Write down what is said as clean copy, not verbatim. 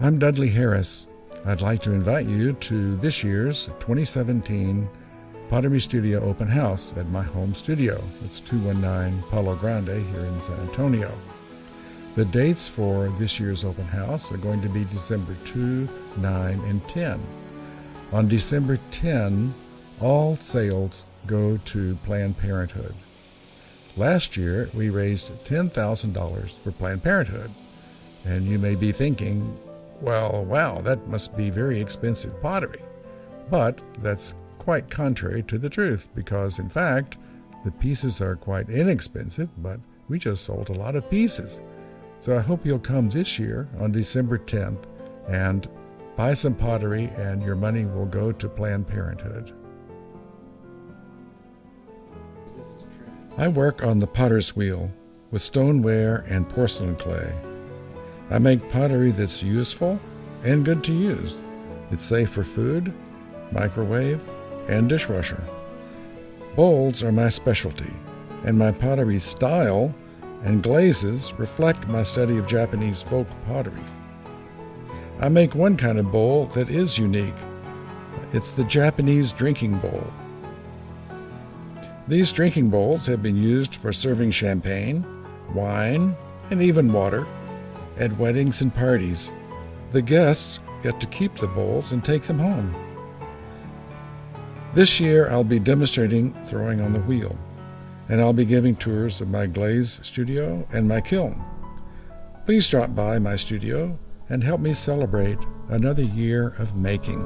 I'm Dudley Harris. I'd like to invite you to this year's 2017 Pottery Studio Open House at my home studio. It's 219 Palo Grande here in San Antonio. The dates for this year's open house are going to be December 2, 9, and 10. On December 10, all sales go to Planned Parenthood. Last year, we raised $10,000 for Planned Parenthood. And you may be thinking, well, wow, that must be very expensive pottery. But that's quite contrary to the truth, because in fact, the pieces are quite inexpensive, but we just sold a lot of pieces. So I hope you'll come this year on December 10th and buy some pottery, and your money will go to Planned Parenthood. I work on the potter's wheel with stoneware and porcelain clay. I make pottery that's useful and good to use. It's safe for food, microwave, and dishwasher. Bowls are my specialty, and my pottery style and glazes reflect my study of Japanese folk pottery. I make one kind of bowl that is unique. It's the Japanese drinking bowl. These drinking bowls have been used for serving champagne, wine, and even water at weddings and parties. The guests get to keep the bowls and take them home. This year I'll be demonstrating throwing on the wheel, and I'll be giving tours of my glaze studio and my kiln. Please drop by my studio and help me celebrate another year of making.